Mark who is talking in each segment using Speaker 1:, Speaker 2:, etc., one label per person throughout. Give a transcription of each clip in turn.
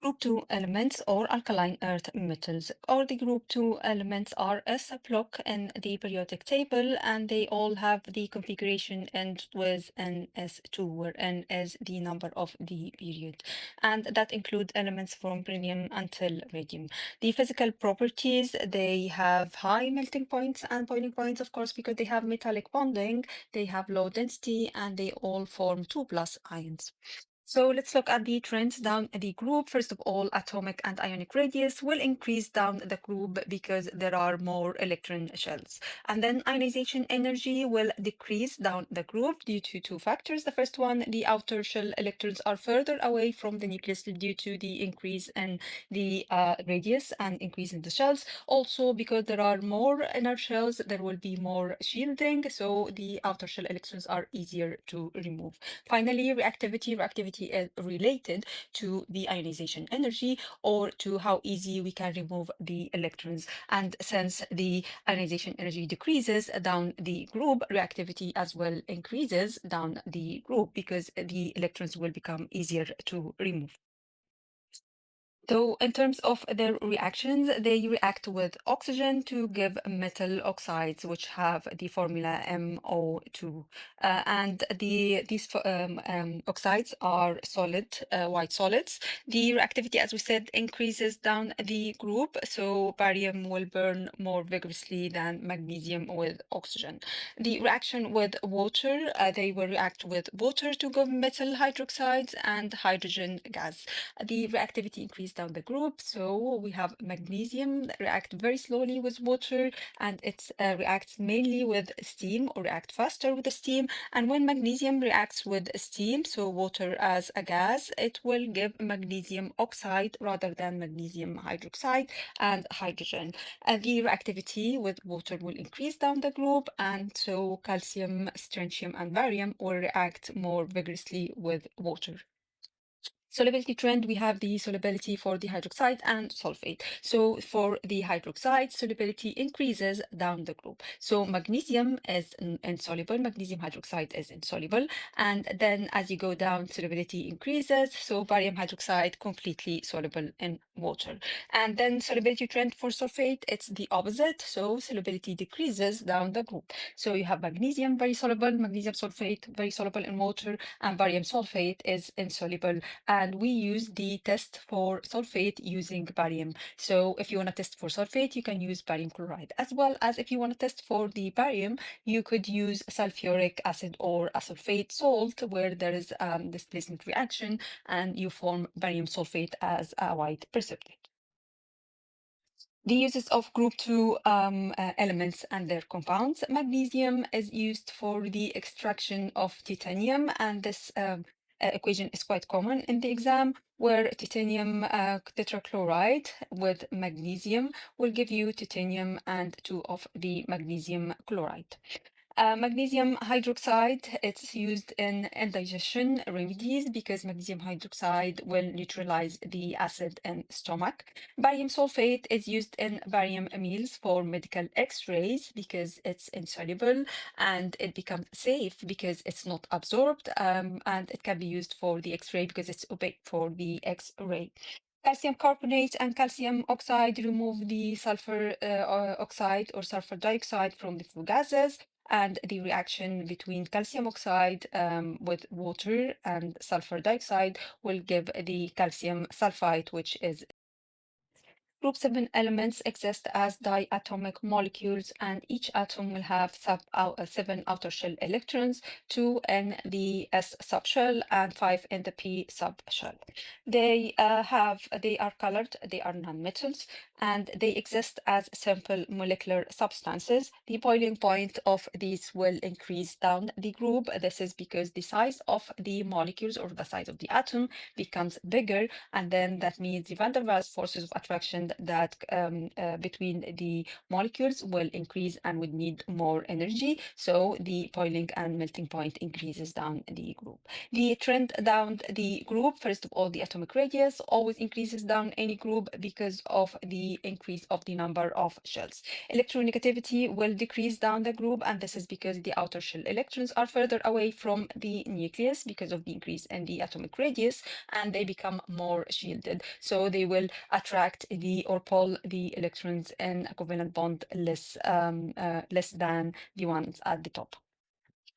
Speaker 1: Group 2 elements or alkaline earth metals, or the group 2 elements are a subblock in the periodic table, and they all have the configuration end with Ns2, where N is the number of the period. And that includes elements from beryllium until radium. The physical properties, they have high melting points and boiling points, of course, because they have metallic bonding, they have low density, and they all form 2+ ions. So let's look at the trends down the group. First of all, atomic and ionic radius will increase down the group because there are more electron shells. And then ionization energy will decrease down the group due to two factors. The first one, the outer shell electrons are further away from the nucleus due to the increase in the radius and increase in the shells. Also, because there are more inner shells, there will be more shielding, so the outer shell electrons are easier to remove. Finally, reactivity is related to the ionization energy or to how easy we can remove the electrons. And since the ionization energy decreases down the group, reactivity as well increases down the group because the electrons will become easier to remove. So in terms of their reactions, they react with oxygen to give metal oxides, which have the formula MO2. And these oxides are solid, white solids. The reactivity, as we said, increases down the group. So barium will burn more vigorously than magnesium with oxygen. The reaction with water, they will react with water to give metal hydroxides and hydrogen gas. The reactivity increased down the group. So we have magnesium that react very slowly with water, and it reacts mainly with steam or react faster with the steam. And when magnesium reacts with steam, so water as a gas, it will give magnesium oxide rather than magnesium hydroxide and hydrogen. And the reactivity with water will increase down the group, and so calcium, strontium, and barium will react more vigorously with water. Solubility trend, we have the solubility for the hydroxide and sulfate. So for the hydroxide, solubility increases down the group. So magnesium is insoluble, magnesium hydroxide is insoluble. And then as you go down, solubility increases. So barium hydroxide completely soluble in water. And then solubility trend for sulfate, it's the opposite. So solubility decreases down the group. So you have magnesium very soluble, magnesium sulfate very soluble in water, and barium sulfate is insoluble. And we use the test for sulfate using barium. So if you want to test for sulfate, you can use barium chloride, as well as if you want to test for the barium, you could use sulfuric acid or a sulfate salt where there is displacement reaction and you form barium sulfate as a white precipitate. The uses of group 2 elements and their compounds. Magnesium is used for the extraction of titanium, and this equation is quite common in the exam, where titanium tetrachloride with magnesium will give you titanium and 2 of the magnesium chloride. Magnesium hydroxide, it's used in indigestion remedies because magnesium hydroxide will neutralize the acid in stomach. Barium sulfate is used in barium amines for medical x-rays because it's insoluble, and it becomes safe because it's not absorbed, and it can be used for the x-ray because it's opaque for the x-ray. Calcium carbonate and calcium oxide remove the sulfur oxide or sulfur dioxide from the flue gases, and the reaction between calcium oxide with water and sulfur dioxide will give the calcium sulfite, which is Group 7 elements exist as diatomic molecules, and each atom will have 7 outer shell electrons, 2 in the S subshell and 5 in the P subshell. They are colored, they are nonmetals, and they exist as simple molecular substances. The boiling point of these will increase down the group. This is because the size of the molecules or the size of the atom becomes bigger, and then that means the van der Waals forces of attraction bond that between the molecules will increase and would need more energy. So the boiling and melting point increases down the group. The trend down the group, first of all, the atomic radius always increases down any group because of the increase of the number of shells. Electronegativity will decrease down the group, and this is because the outer shell electrons are further away from the nucleus because of the increase in the atomic radius, and they become more shielded. So they will attract the or pull the electrons in a covalent bond less than the ones at the top.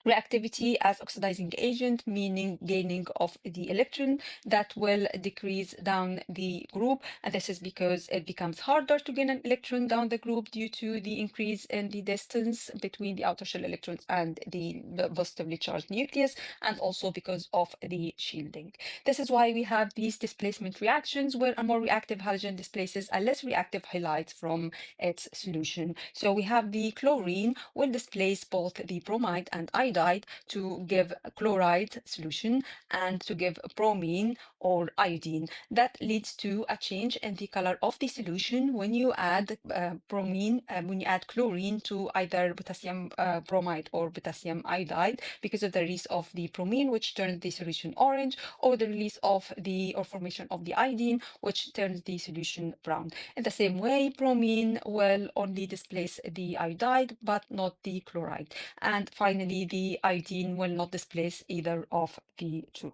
Speaker 1: Reactivity as oxidizing agent, meaning gaining of the electron, that will decrease down the group. And this is because it becomes harder to gain an electron down the group due to the increase in the distance between the outer shell electrons and the positively charged nucleus, and also because of the shielding. This is why we have these displacement reactions where a more reactive halogen displaces a less reactive halide from its solution. So we have the chlorine will displace both the bromide and iodide to give a chloride solution and to give bromine or iodine. That leads to a change in the color of the solution when you add when you add chlorine to either potassium bromide or potassium iodide because of the release of the bromine, which turns the solution orange, or the release of the or formation of the iodine, which turns the solution brown. In the same way, bromine will only displace the iodide, but not the chloride. And finally, the iodine will not displace either of the two.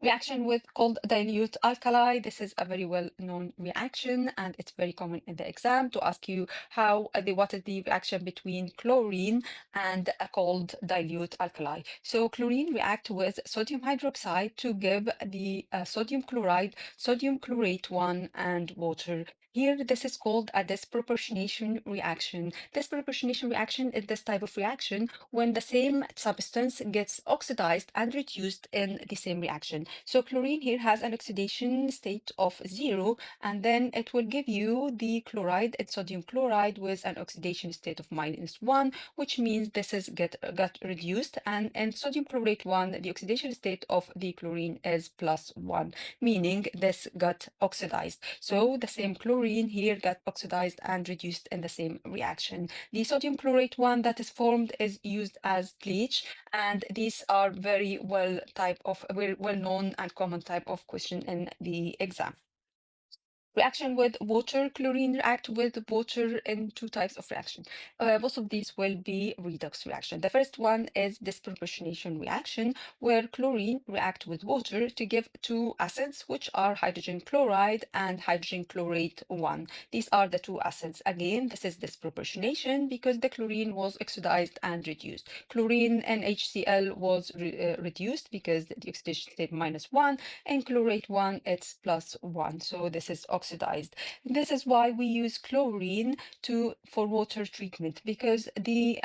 Speaker 1: Reaction with cold dilute alkali. This is a very well-known reaction, and it's very common in the exam to ask you what is the reaction between chlorine and a cold dilute alkali. So chlorine react with sodium hydroxide to give the sodium chloride, sodium chlorate 1, and water. Here, this is called a disproportionation reaction. Disproportionation reaction is this type of reaction when the same substance gets oxidized and reduced in the same reaction. So chlorine here has an oxidation state of 0, and then it will give you the chloride, it's sodium chloride, with an oxidation state of -1, which means this is got reduced, and in sodium chlorate 1, the oxidation state of the chlorine is +1, meaning this got oxidized. So the same chlorine here got oxidized and reduced in the same reaction. The sodium chlorate 1 that is formed is used as bleach, and these are very well known and common type of question in the exam. Reaction with water. Chlorine react with water in two types of reaction. Both of these will be redox reaction. The first one is disproportionation reaction, where chlorine react with water to give two acids, which are hydrogen chloride and hydrogen chlorate 1. These are the two acids. Again, this is disproportionation because the chlorine was oxidized and reduced. Chlorine NaHCl was reduced because the oxidation state -1, and chlorate 1, it's +1. So this is oxidized. This is why we use chlorine for water treatment, because the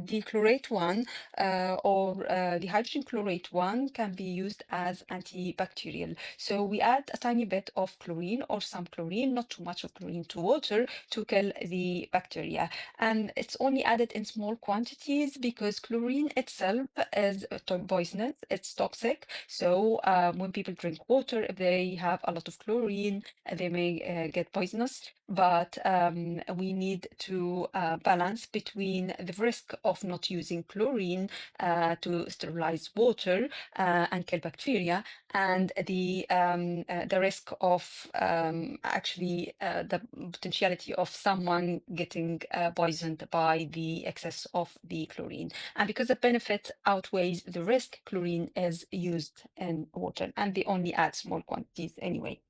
Speaker 1: the chlorate 1 the hydrogen chlorate 1 can be used as antibacterial. So we add a tiny bit of chlorine or some chlorine, not too much of chlorine, to water to kill the bacteria. And it's only added in small quantities because chlorine itself is poisonous, it's toxic. So when people drink water, if they have a lot of chlorine, they may get poisonous. But we need to balance between the risk of not using chlorine to sterilize water and kill bacteria, and the risk of actually the potentiality of someone getting poisoned by the excess of the chlorine. And because the benefit outweighs the risk, chlorine is used in water, and they only add small quantities anyway.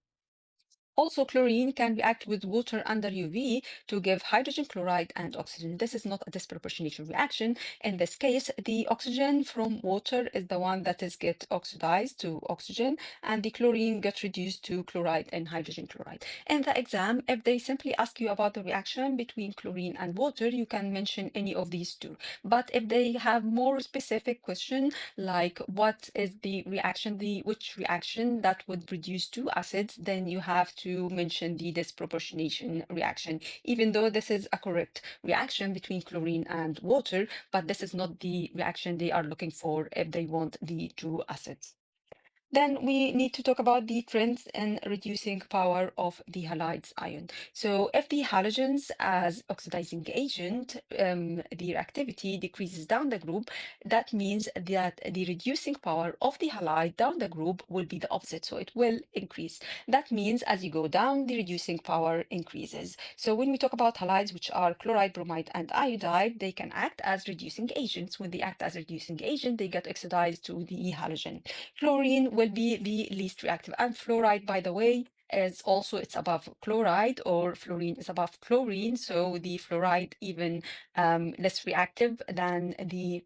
Speaker 1: Also, chlorine can react with water under UV to give hydrogen chloride and oxygen. This is not a disproportionation reaction. In this case, the oxygen from water is the one that is get oxidized to oxygen, and the chlorine gets reduced to chloride and hydrogen chloride. In the exam, if they simply ask you about the reaction between chlorine and water, you can mention any of these two. But if they have more specific question, like what is the reaction, which reaction that would produce two acids, then you have to mention the disproportionation reaction, even though this is a correct reaction between chlorine and water, but this is not the reaction they are looking for if they want the two acids. Then we need to talk about the trends in reducing power of the halides ion. So if the halogens as oxidizing agent, their activity decreases down the group, that means that the reducing power of the halide down the group will be the opposite. So it will increase. That means as you go down, the reducing power increases. So when we talk about halides, which are chloride, bromide, and iodide, they can act as reducing agents. When they act as a reducing agent, they get oxidized to the halogen. Fluorine will be the least reactive. And fluoride, by the way, is also it's above chloride, or fluorine is above chlorine. So the fluoride even less reactive than the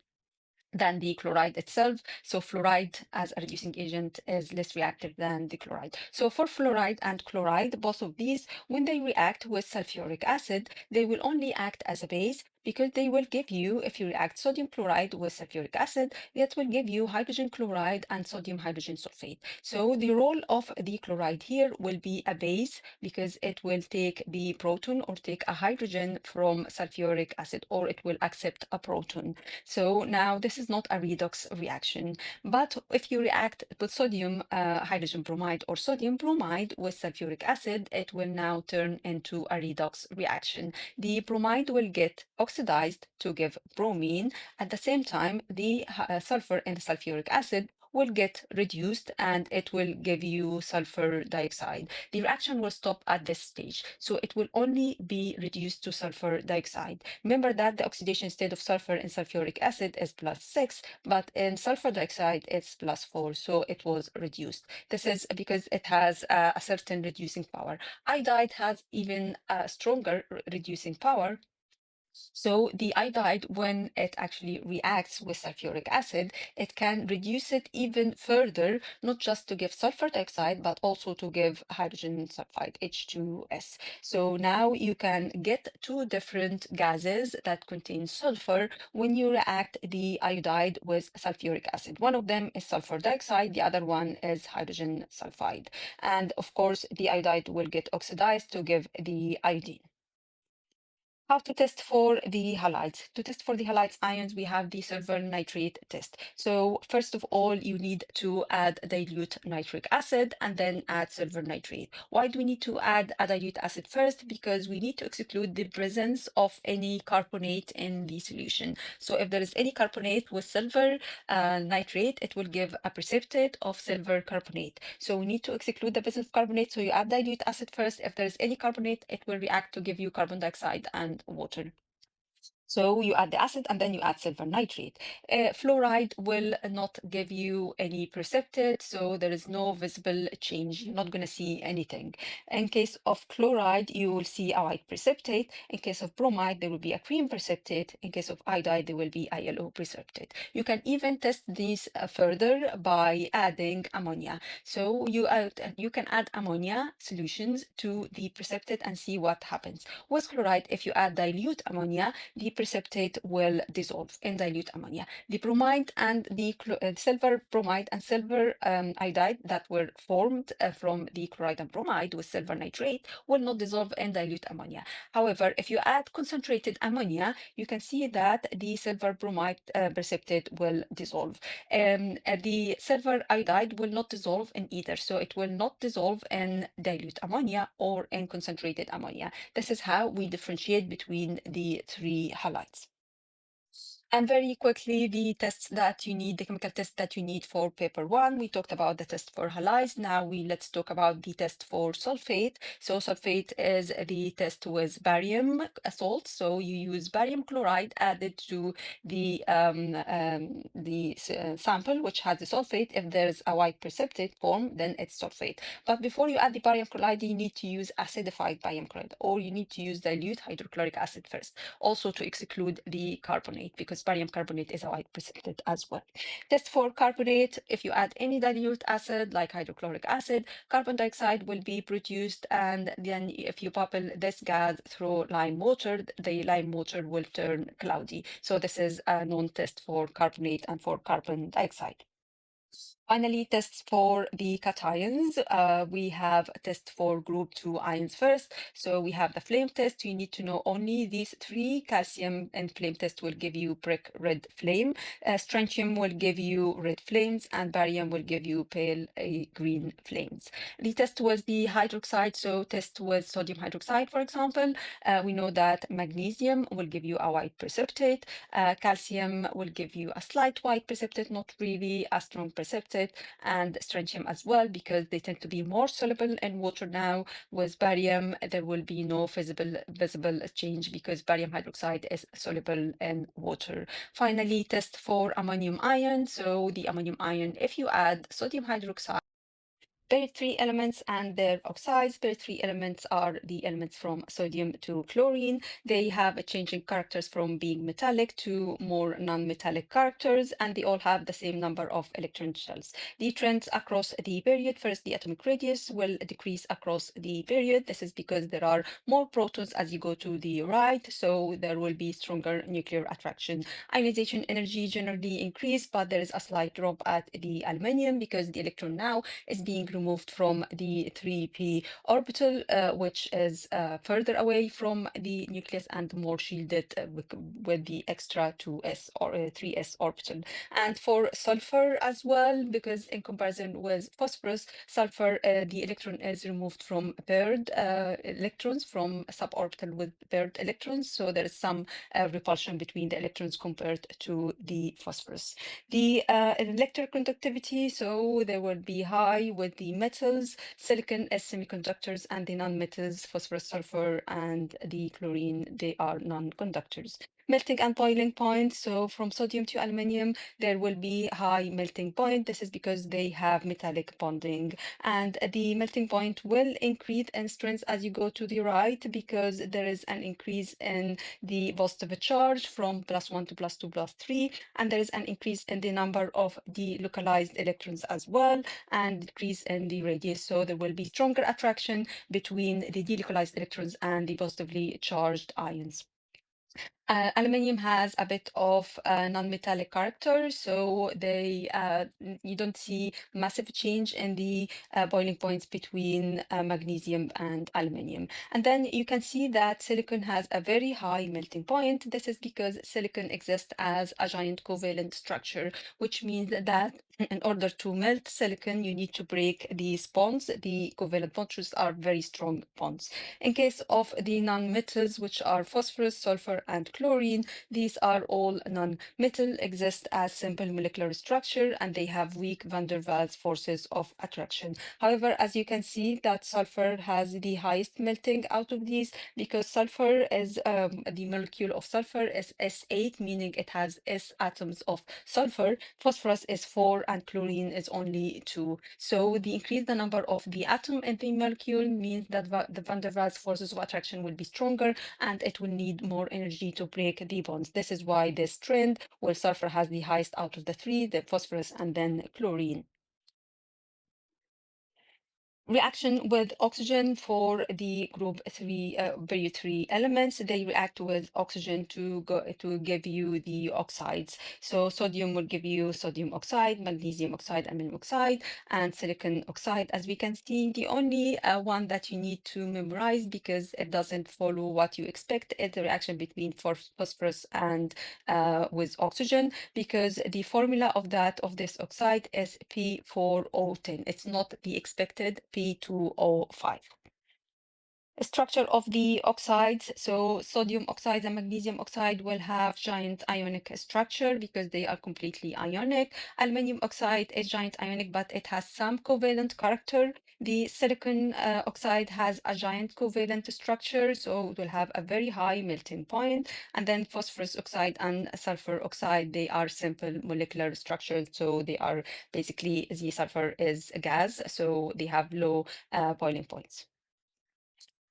Speaker 1: chloride itself. So fluoride as a reducing agent is less reactive than the chloride. So for fluoride and chloride, both of these, when they react with sulfuric acid, they will only act as a base, because they will give you, if you react sodium chloride with sulfuric acid, that will give you hydrogen chloride and sodium hydrogen sulfate. So the role of the chloride here will be a base, because it will take the proton or take a hydrogen from sulfuric acid, or it will accept a proton. So now this is not a redox reaction. But if you react with sodium hydrogen bromide or sodium bromide with sulfuric acid, it will now turn into a redox reaction. The bromide will get oxidized to give bromine. At the same time, the sulfur in the sulfuric acid will get reduced, and it will give you sulfur dioxide. The reaction will stop at this stage. So it will only be reduced to sulfur dioxide. Remember that the oxidation state of sulfur in sulfuric acid is +6, but in sulfur dioxide it's +4. So it was reduced. This is because it has a certain reducing power. Iodide has even a stronger reducing power. So the iodide, when it actually reacts with sulfuric acid, it can reduce it even further, not just to give sulfur dioxide, but also to give hydrogen sulfide, H2S. So now you can get two different gases that contain sulfur when you react the iodide with sulfuric acid. One of them is sulfur dioxide, the other one is hydrogen sulfide. And of course, the iodide will get oxidized to give the iodine. How to test for the halides? To test for the halides ions, we have the silver nitrate test. So first of all, you need to add dilute nitric acid and then add silver nitrate. Why do we need to add a dilute acid first? Because we need to exclude the presence of any carbonate in the solution. So if there is any carbonate with silver nitrate, it will give a precipitate of silver carbonate. So we need to exclude the presence of carbonate. So you add dilute acid first. If there is any carbonate, it will react to give you carbon dioxide and water. So you add the acid and then you add silver nitrate. Fluoride will not give you any precipitate, so there is no visible change. You're not going to see anything. In case of chloride, you will see a white precipitate. In case of bromide, there will be a cream precipitate. In case of iodide, there will be a yellow precipitate. You can even test these further by adding ammonia. So you can add ammonia solutions to the precipitate and see what happens. With chloride, if you add dilute ammonia, the precipitate will dissolve in dilute ammonia. The bromide and the silver bromide and silver iodide that were formed from the chloride and bromide with silver nitrate will not dissolve in dilute ammonia. However, if you add concentrated ammonia, you can see that the silver bromide precipitate will dissolve. The silver iodide will not dissolve in either, so it will not dissolve in dilute ammonia or in concentrated ammonia. This is how we differentiate between the three halides. And very quickly, the tests that you need, the chemical test that you need for paper one, we talked about the test for halides. Now let's talk about the test for sulfate. So sulfate is the test with barium salt. So you use barium chloride added to the sample, which has the sulfate. If there's a white precipitate form, then it's sulfate. But before you add the barium chloride, you need to use acidified barium chloride, or you need to use dilute hydrochloric acid first, also to exclude the carbonate, because barium carbonate is a white precipitate as well. Test for carbonate: if you add any dilute acid like hydrochloric acid, carbon dioxide will be produced, and then if you bubble this gas through lime water, the lime water will turn cloudy. So this is a known test for carbonate and for carbon dioxide. Finally, tests for the cations. We have a test for group 2 ions first. So we have the flame test. You need to know only these three. Calcium and flame test will give you brick red flame. Strontium will give you red flames, and barium will give you pale green flames. The test was the hydroxide. So test was sodium hydroxide, for example. We know that magnesium will give you a white precipitate. Calcium will give you a slight white precipitate, not really a strong precipitate, and strontium as well, because they tend to be more soluble in water now. With barium, there will be no visible change because barium hydroxide is soluble in water. Finally, test for ammonium ion. So the ammonium ion, if you add sodium hydroxide, period three elements and their oxides. Period three elements are the elements from sodium to chlorine. They have a changing characters from being metallic to more non-metallic characters, and they all have the same number of electron shells. The trends across the period: first, the atomic radius will decrease across the period. This is because there are more protons as you go to the right, so there will be stronger nuclear attraction. Ionization energy generally increase, but there is a slight drop at the aluminium because the electron now is being removed from the 3p orbital, which is further away from the nucleus and more shielded with the extra 2s or 3s orbital. And for sulfur as well, because in comparison with phosphorus, sulfur, the electron is removed from paired electrons from suborbital with paired electrons. So there is some repulsion between the electrons compared to the phosphorus. The electroconductivity, so they will be high with the metals, silicon as semiconductors, and the non-metals, phosphorus, sulfur, and the chlorine, they are non-conductors. Melting and boiling point, so from sodium to aluminium, there will be high melting point. This is because they have metallic bonding, and the melting point will increase in strength as you go to the right because there is an increase in the positive charge from +1 to +2 +3, and there is an increase in the number of delocalized electrons as well, and decrease in the radius. So there will be stronger attraction between the delocalized electrons and the positively charged ions. Aluminium has a bit of non-metallic character, so you don't see massive change in the boiling points between magnesium and aluminium. And then you can see that silicon has a very high melting point. This is because silicon exists as a giant covalent structure, which means that in order to melt silicon, you need to break these bonds. The covalent bonds are very strong bonds. In case of the non-metals, which are phosphorus, sulfur, and chlorine, these are all non-metal, exist as simple molecular structure, and they have weak van der Waals forces of attraction. However, as you can see, that sulfur has the highest melting out of these because sulfur is the molecule of sulfur is S8, meaning it has S atoms of sulfur. Phosphorus is 4 and chlorine is only 2. So the increase the number of the atom in the molecule means that the van der Waals forces of attraction will be stronger and it will need more energy to break the bonds. This is why this trend where sulfur has the highest out of the three, the phosphorus and then chlorine. Reaction with oxygen for the group 3 period 3 elements, they react with oxygen to give you the oxides. So sodium will give you sodium oxide, magnesium oxide, aluminum oxide, and silicon oxide. As we can see, the only one that you need to memorize because it doesn't follow what you expect is the reaction between phosphorus and with oxygen, because the formula of this oxide is P4O10. It's not the expected P2O5. Structure of the oxides. So sodium oxides and magnesium oxide will have giant ionic structure because they are completely ionic. Aluminum oxide is giant ionic, but it has some covalent character. The silicon oxide has a giant covalent structure, so it will have a very high melting point. And then phosphorus oxide and sulfur oxide, they are simple molecular structures. So they are basically, the sulfur is a gas, so they have low boiling points.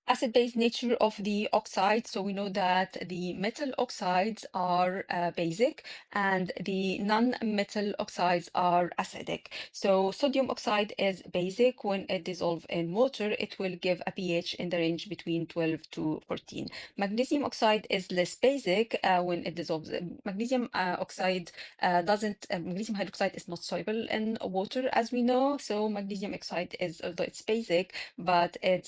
Speaker 1: Acid-base nature of the oxide. So we know that the metal oxides are basic and the non-metal oxides are acidic. So sodium oxide is basic. When it dissolves in water, it will give a pH in the range between 12 to 14. Magnesium oxide is less basic when it dissolves. Magnesium oxide doesn't, magnesium hydroxide is not soluble in water, as we know. So magnesium oxide is, although it's basic, but it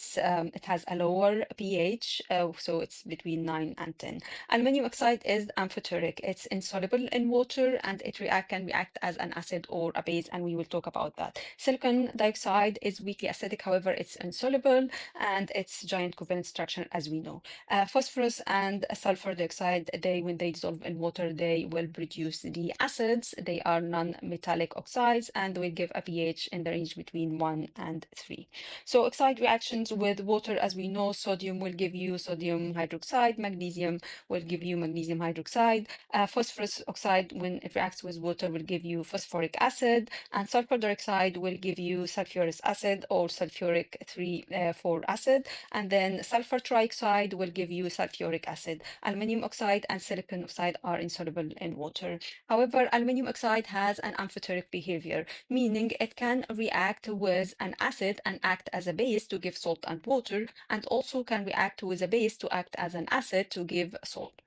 Speaker 1: has a lower pH, so it's between 9 and 10. Aluminum oxide is amphoteric. It's insoluble in water and can react as an acid or a base, and we will talk about that. Silicon dioxide is weakly acidic, however, it's insoluble and it's giant covalent structure, as we know. Phosphorus and sulfur dioxide, when they dissolve in water, they will produce the acids. They are non-metallic oxides and will give a pH in the range between 1 and 3. So oxide reactions with water, as we know, sodium will give you sodium hydroxide, magnesium will give you magnesium hydroxide, phosphorus oxide, when it reacts with water, will give you phosphoric acid, and sulfur dioxide will give you sulfurous acid or sulfuric 3,4 acid, and then sulfur trioxide will give you sulfuric acid. Aluminium oxide and silicon oxide are insoluble in water. However, aluminium oxide has an amphoteric behavior, meaning it can react with an acid and act as a base to give salt and water, and also can react with a base to act as an acid to give salt.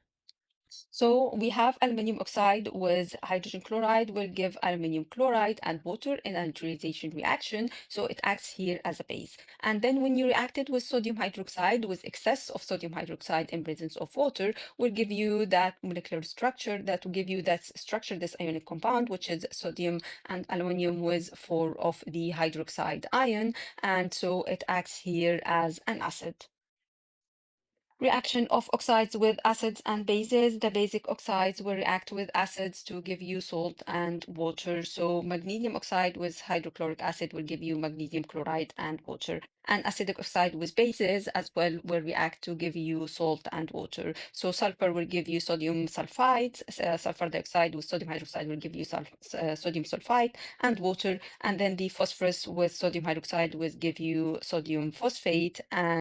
Speaker 1: So we have aluminum oxide with hydrogen chloride will give aluminum chloride and water in a neutralization reaction. So it acts here as a base. And then when you react it with sodium hydroxide, with excess of sodium hydroxide in presence of water, will give you that molecular structure that will give you that structure, this ionic compound, which is sodium and aluminum with 4 of the hydroxide ion. And so it acts here as an acid. Reaction of oxides with acids and bases. The basic oxides will react with acids to give you salt and water. So magnesium oxide with hydrochloric acid will give you magnesium chloride and water. And acidic oxide with bases as well will react to give you salt and water. So sulfur will give you sodium sulfide. Sulfur dioxide with sodium hydroxide will give you sodium sulfide and water. And then the phosphorus with sodium hydroxide will give you sodium phosphate. And